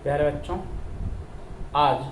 प्यारे बच्चों, आज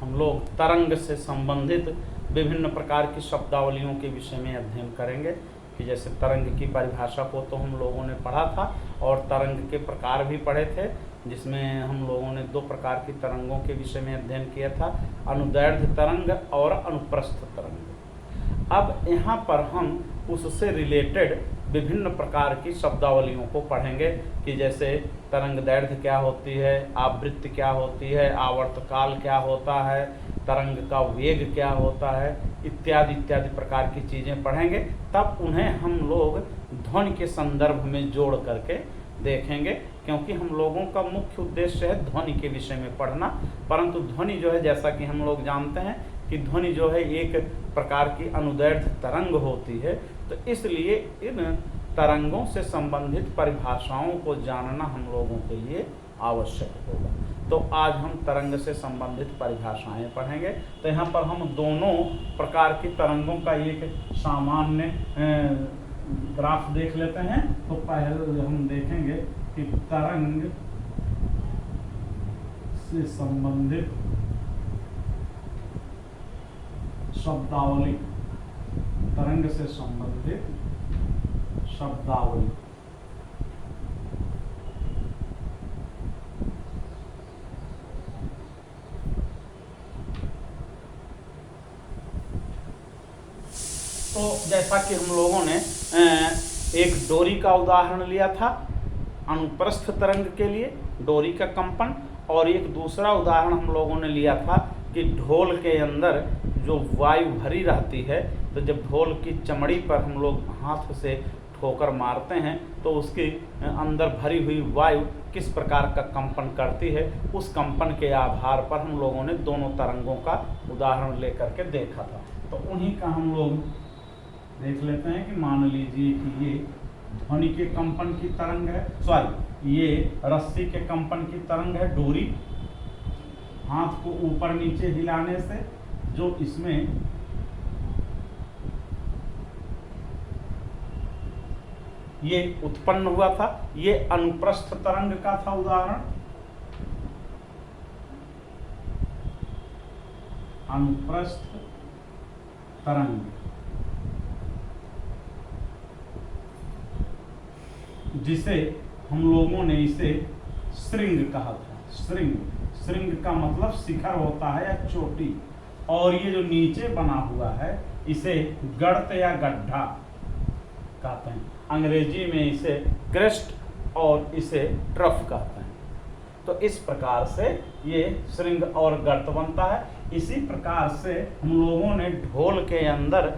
हम लोग तरंग से संबंधित विभिन्न प्रकार की शब्दावलियों के विषय में अध्ययन करेंगे कि जैसे तरंग की परिभाषा को तो हम लोगों ने पढ़ा था और तरंग के प्रकार भी पढ़े थे, जिसमें हम लोगों ने 2 प्रकार की तरंगों के विषय में अध्ययन किया था, अनुदैर्ध्य तरंग और अनुप्रस्थ तरंग। अब यहाँ पर हम उससे रिलेटेड विभिन्न प्रकार की शब्दावलियों को पढ़ेंगे कि जैसे तरंग दैर्ध्य क्या होती है, आवृत्ति क्या होती है, आवर्तकाल क्या होता है, तरंग का वेग क्या होता है, इत्यादि इत्यादि प्रकार की चीज़ें पढ़ेंगे। तब उन्हें हम लोग ध्वनि के संदर्भ में जोड़ करके देखेंगे, क्योंकि हम लोगों का मुख्य उद्देश्य है ध्वनि के विषय में पढ़ना। परंतु ध्वनि जो है, जैसा कि हम लोग जानते हैं कि ध्वनि जो है एक प्रकार की अनुदैर्ध्य तरंग होती है, तो इसलिए इन तरंगों से संबंधित परिभाषाओं को जानना हम लोगों के लिए आवश्यक होगा। तो आज हम तरंग से संबंधित परिभाषाएं पढ़ेंगे। तो यहाँ पर हम दोनों प्रकार की तरंगों का एक सामान्य ग्राफ देख लेते हैं। तो पहले हम देखेंगे कि तरंग से संबंधित शब्दावली, तरंग से संबंधित शब्दावली। तो जैसा कि हम लोगों ने एक डोरी का उदाहरण लिया था अनुप्रस्थ तरंग के लिए, डोरी का कंपन, और एक दूसरा उदाहरण हम लोगों ने लिया था कि ढोल के अंदर जो वायु भरी रहती है, तो जब ढोल की चमड़ी पर हम लोग हाथ से ठोकर मारते हैं तो उसके अंदर भरी हुई वायु किस प्रकार का कंपन करती है, उस कंपन के आधार पर हम लोगों ने दोनों तरंगों का उदाहरण लेकर के देखा था। तो उन्हीं का हम लोग देख लेते हैं कि मान लीजिए कि ये ध्वनि के कंपन की तरंग है, ये रस्सी के कंपन की तरंग है, डोरी हाथ को ऊपर नीचे हिलाने से जो इसमें ये उत्पन्न हुआ था, ये अनुप्रस्थ तरंग का था उदाहरण। अनुप्रस्थ तरंग, जिसे हम लोगों ने इसे श्रृंग कहा था। श्रृंग का मतलब शिखर होता है या चोटी, और ये जो नीचे बना हुआ है इसे गर्त या गड्ढा कहते हैं। अंग्रेजी में इसे क्रेस्ट और इसे ट्रफ कहते हैं। तो इस प्रकार से ये श्रृंग और गर्त बनता है। इसी प्रकार से हम लोगों ने ढोल के अंदर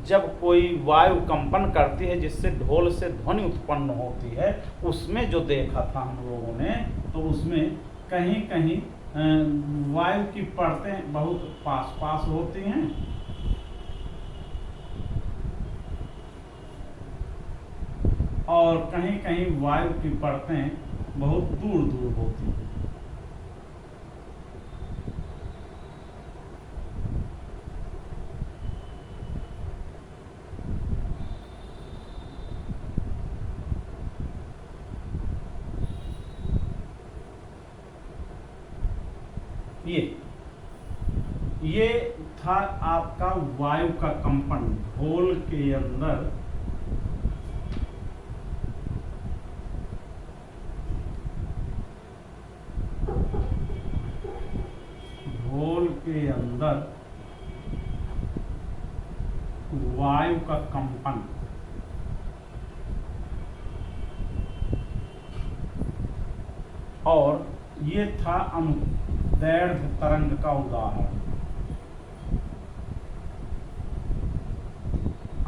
जब कोई वायु कंपन करती है जिससे ढोल से ध्वनि उत्पन्न होती है, उसमें जो देखा था हम लोगों ने, तो उसमें कहीं कहीं वायु की परतें बहुत पास पास होती हैं और कहीं कहीं वायु की परतें बहुत दूर दूर होती हैं। ये था आपका वायु का कंपन ढोल के अंदर। ढोल के अंदर वायु का कंपन, और ये था अनुदैर्ध्य तरंग का उदाहरण।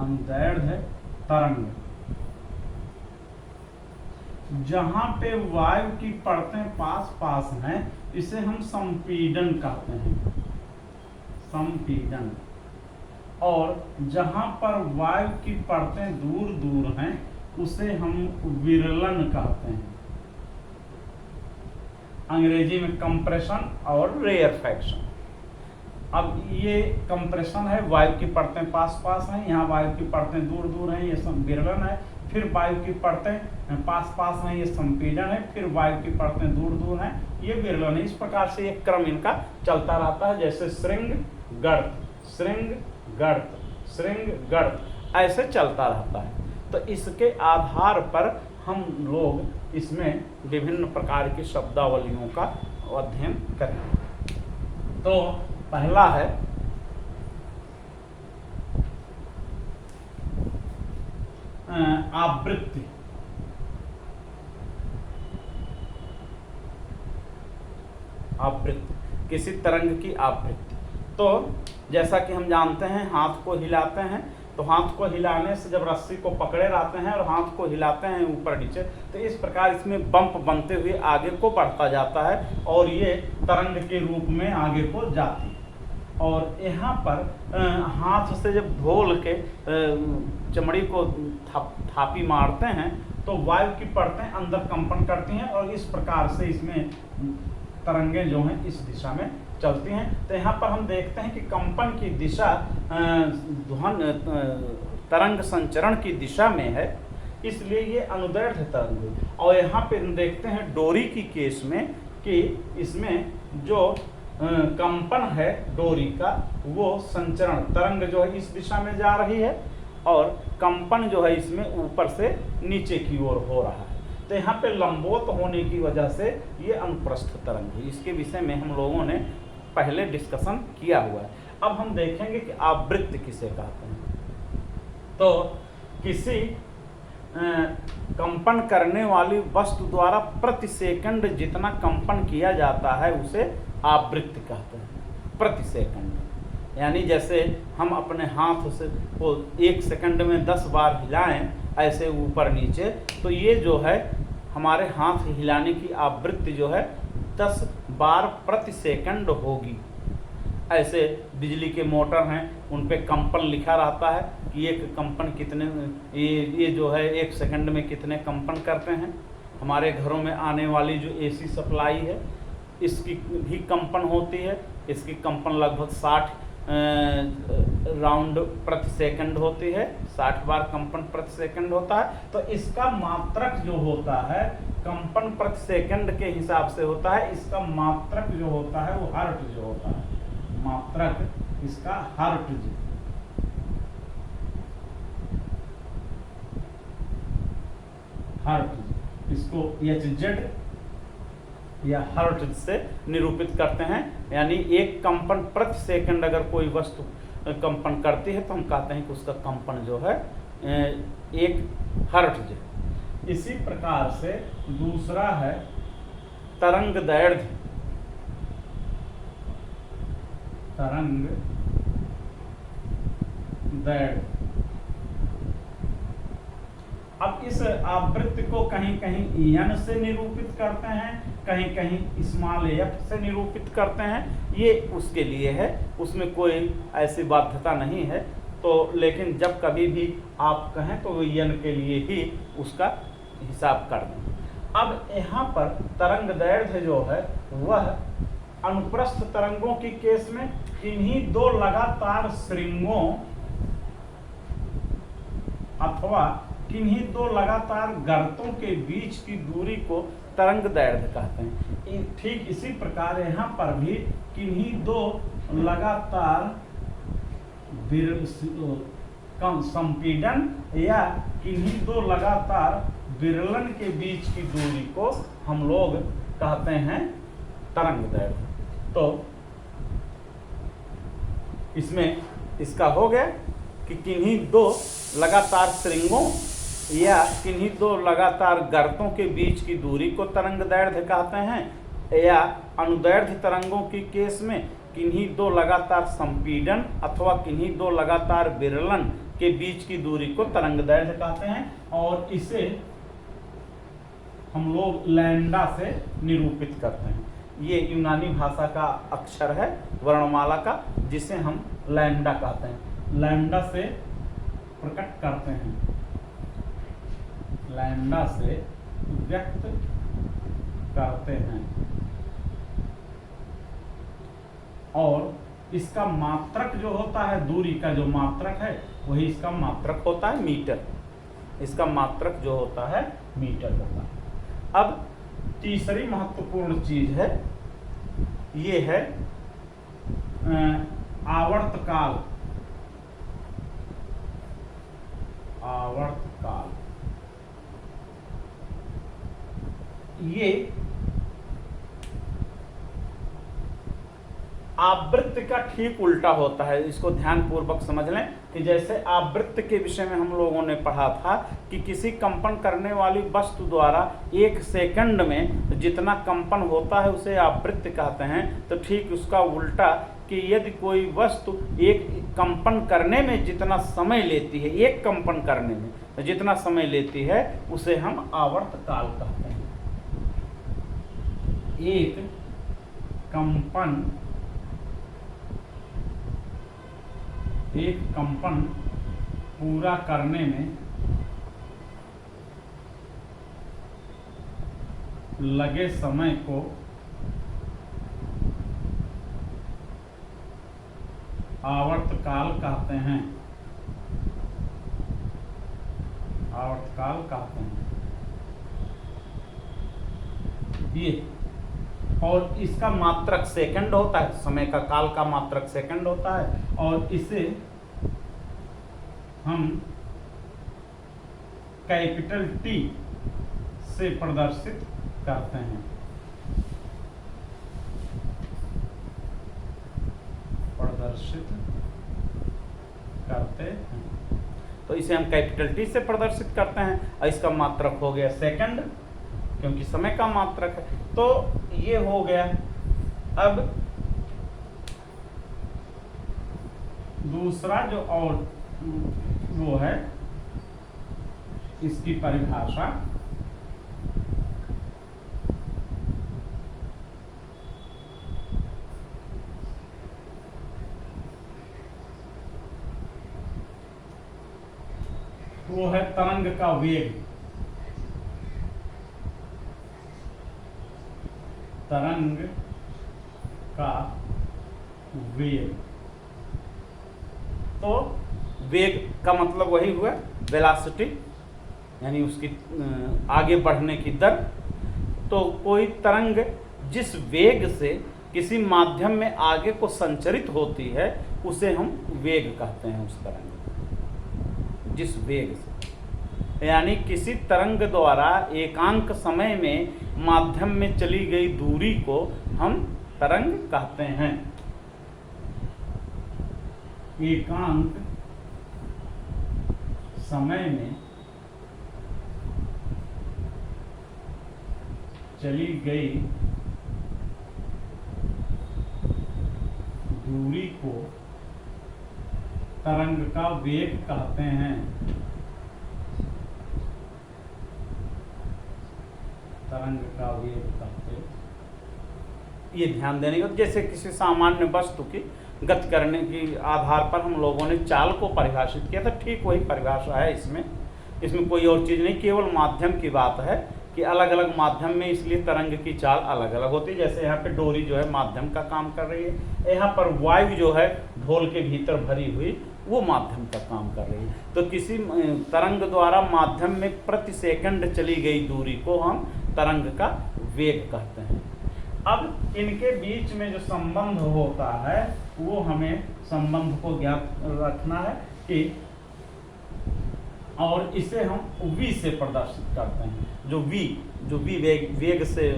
अनुदैर्ध्य तरंग, जहां पे वायु की परतें पास पास हैं, इसे हम संपीडन कहते हैं, संपीडन। और जहां पर वायु की परतें दूर दूर हैं उसे हम विरलन कहते हैं। अंग्रेजी में कंप्रेशन और रेयरफैक्शन। अब ये कंप्रेशन है, वायु की परतें पास पास हैं, यहाँ वायु की परतें दूर दूर हैं, ये सब विरलन है। फिर वायु की परतें पास पास में, ये संपीड़न है, फिर वायु की परतें दूर दूर हैं, ये विरलन है। इस प्रकार से एक क्रम इनका चलता रहता है, जैसे श्रृंग गर्त, श्रृंग गर्त, श्रृंग गर्त, ऐसे चलता रहता है। तो इसके आधार पर हम लोग इसमें विभिन्न प्रकार की शब्दावलियों का अध्ययन करेंगे। तो पहला है आवृत्ति। आवृत्ति, किसी तरंग की आवृत्ति। तो जैसा कि हम जानते हैं, हाथ को हिलाते हैं, तो हाथ को हिलाने से जब रस्सी को पकड़े रहते हैं और हाथ को हिलाते हैं ऊपर नीचे, तो इस प्रकार इसमें बम्प बनते हुए आगे को बढ़ता जाता है और ये तरंग के रूप में आगे को जाती है। और यहाँ पर हाथ से जब ढोल के चमड़ी को थापी मारते हैं तो वायु की परतें अंदर कंपन करती हैं और इस प्रकार से इसमें तरंगे जो हैं इस दिशा में चलती हैं। तो यहाँ पर हम देखते हैं कि कंपन की दिशा तरंग संचरण की दिशा में है, इसलिए ये अनुदैर्ध्य तरंग है। और यहाँ पे हम देखते हैं डोरी की केस में कि इसमें जो कंपन है डोरी का, वो संचरण, तरंग जो है इस दिशा में जा रही है और कंपन जो है इसमें ऊपर से नीचे की ओर हो रहा है। तो यहाँ पे लंबवत होने की वजह से ये अनुप्रस्थ तरंग है। इसके विषय में हम लोगों ने पहले डिस्कशन किया हुआ है। अब हम देखेंगे कि आवृत्ति किसे कहते हैं। तो किसी कंपन करने वाली वस्तु द्वारा प्रति सेकंड जितना कंपन किया जाता है उसे आवृत्ति कहते हैं। प्रति सेकंड, यानी जैसे हम अपने हाथ से को 1 सेकंड में 10 बार हिलाएं ऐसे ऊपर नीचे, तो ये जो है हमारे हाथ हिलाने की आवृत्ति जो है 10 बार प्रति सेकंड होगी। ऐसे बिजली के मोटर हैं, उन पे कंपन लिखा रहता है कि एक कंपन कितने, ये जो है 1 सेकंड में कितने कंपन करते हैं। हमारे घरों में आने वाली जो एसी सप्लाई है इसकी भी कंपन होती है, इसकी कंपन लगभग 60 राउंड प्रति सेकंड होती है, 60 बार कंपन प्रति सेकंड होता है। तो इसका मात्रक जो होता है कंपन प्रति सेकंड के हिसाब से होता है, इसका मात्रक जो होता है वो हर्ट्ज जो होता है, मात्रक इसका हर्ट्ज। हर्ट्ज, इसको HZ या हर्ट्ज से निरूपित करते हैं। यानी एक कंपन प्रति सेकंड अगर कोई वस्तु कंपन करती है तो हम कहते हैं कि उसका कंपन जो है 1 हर्ट्ज। इसी प्रकार से दूसरा है तरंग दैर्ध्य। तरंग दैर्ध्य। अब इस आवृत्ति को कहीं कहीं n से निरूपित करते हैं, कहीं कहीं स्मॉल f से निरूपित करते हैं। ये उसके लिए है, उसमें कोई ऐसी बाध्यता नहीं है। तो लेकिन जब कभी भी आप कहें तो n के लिए ही उसका हिसाब कर दें। अब यहाँ पर तरंग दैर्ध्य जो है वह अनुप्रस्थ तरंगों की केस में इन्हीं 2 लगातार श्रृंगों अथवा किन्हीं 2 लगातार गर्तों के बीच की दूरी को तरंग दैर्ध्य कहते हैं। ठीक इसी प्रकार यहाँ पर भी किन्हीं 2 लगातार संपीड़न या किन्हीं 2 लगातार विरलन के बीच की दूरी को हम लोग कहते हैं तरंग दैर्ध्य। तो इसमें इसका हो गया कि किन्हीं 2 लगातार श्रृंगों या किन्हीं 2 लगातार गर्तों के बीच की दूरी को तरंग दैर्ध्य कहते हैं, या अनुदैर्ध्य तरंगों की केस में किन्हीं 2 लगातार संपीड़न अथवा किन्हीं 2 लगातार विरलन के बीच की दूरी को तरंग दैर्ध्य कहते हैं। और इसे हम लोग लैम्डा से निरूपित करते हैं। ये यूनानी भाषा का अक्षर है वर्णमाला का, जिसे हम लैम्डा कहते हैं। लैम्डा से प्रकट करते हैं, लैम्डा से व्यक्त करते हैं। और इसका मात्रक जो होता है, दूरी का जो मात्रक है वही इसका मात्रक होता है मीटर। इसका मात्रक जो होता है मीटर होता है। अब तीसरी महत्वपूर्ण चीज है, ये है आवर्तकाल। आवर्तकाल ये आवृत्त का ठीक उल्टा होता है। इसको ध्यान पूर्वक समझ लें कि जैसे आवृत्त के विषय में हम लोगों ने पढ़ा था कि किसी कंपन करने वाली वस्तु द्वारा 1 सेकंड में जितना कंपन होता है उसे आवृत्त कहते हैं। तो ठीक उसका उल्टा कि यदि कोई वस्तु एक कंपन करने में जितना समय लेती है, एक कंपन करने में जितना समय लेती है, उसे हम आवर्तकाल कहते हैं। एक कंपन पूरा करने में लगे समय को आवर्तकाल कहते हैं। आवर्तकाल कहते हैं ये। और इसका मात्रक सेकंड होता है, समय का काल का मात्रक सेकंड होता है, और इसे हम कैपिटल टी से प्रदर्शित करते हैं। तो इसे हम कैपिटल टी से प्रदर्शित करते हैं, और इसका मात्रक हो गया सेकंड, क्योंकि समय का मात्रक है। तो ये हो गया। अब दूसरा जो और वो है, इसकी परिभाषा वो है तरंग का वेग। तरंग का वेग। तो वेग का मतलब वही हुआ वेलोसिटी, यानी उसकी आगे बढ़ने की दर। तो कोई तरंग जिस वेग से किसी माध्यम में आगे को संचरित होती है उसे हम वेग कहते हैं। उस तरंग जिस वेग से, यानी किसी तरंग द्वारा एकांक समय में माध्यम में चली गई दूरी को हम तरंग कहते हैं। एकांक समय में चली गई दूरी को तरंग का वेग कहते हैं। तरंग का वेग कहते हैं। ये ध्यान देने का, जैसे किसी सामान्य वस्तु की गति करने की आधार पर हम लोगों ने चाल को परिभाषित किया था, ठीक वही परिभाषा है इसमें कोई और चीज़ नहीं, केवल माध्यम की बात है कि अलग अलग माध्यम में इसलिए तरंग की चाल अलग अलग होती है। जैसे यहाँ पे डोरी जो है माध्यम का काम कर रही है, यहाँ पर वायु जो है ढोल के भीतर भरी हुई वो माध्यम का काम कर रही है। तो किसी तरंग द्वारा माध्यम में प्रति सेकंड चली गई दूरी को हम तरंग का वेग कहते हैं। अब इनके बीच में जो संबंध होता है वो हमें संबंध को ज्ञात रखना है कि, और इसे हम v से प्रदर्शित करते हैं। जो v वेग से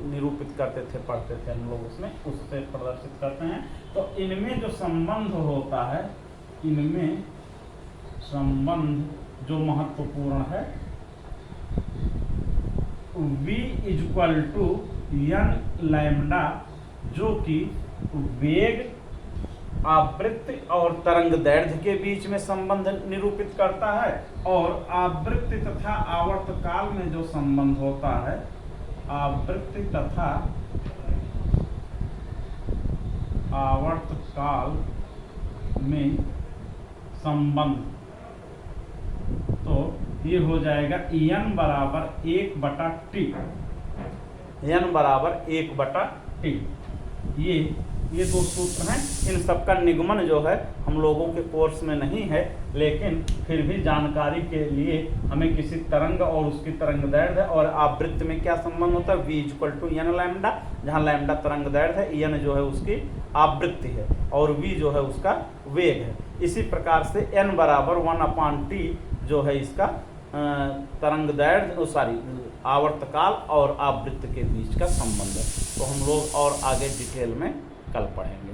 निरूपित करते थे, पढ़ते थे हम लोग, उसमें उससे प्रदर्शित करते हैं। तो इनमें जो संबंध होता है, इनमें संबंध जो महत्वपूर्ण है, v equal to n lambda, जो कि वेग, आवृत्ति और तरंग दैर्घ्य के बीच में संबंध निरूपित करता है। और आवृत्ति तथा आवर्तकाल में जो संबंध होता है, आवृत्ति तथा आवर्तकाल में संबंध, तो ये हो जाएगा n बराबर 1/t। n बराबर 1/t। ये ये दो सूत्र हैं। इन सबका निगमन जो है हम लोगों के कोर्स में नहीं है, लेकिन फिर भी जानकारी के लिए हमें किसी तरंग और उसकी तरंग दैर्ध्य और आवृत्ति में क्या संबंध होता है, v = n लैम्डा, जहाँ लैम्डा तरंग दैर्ध्य है, n जो है उसकी आवृत्ति है और v जो है उसका वेग है। इसी प्रकार से n बराबर 1/t जो है इसका तरंग दैर्ध्य आवर्तकाल और आवृत्ति के बीच का संबंध है। तो हम लोग और आगे डिटेल में कल पढ़ेंगे।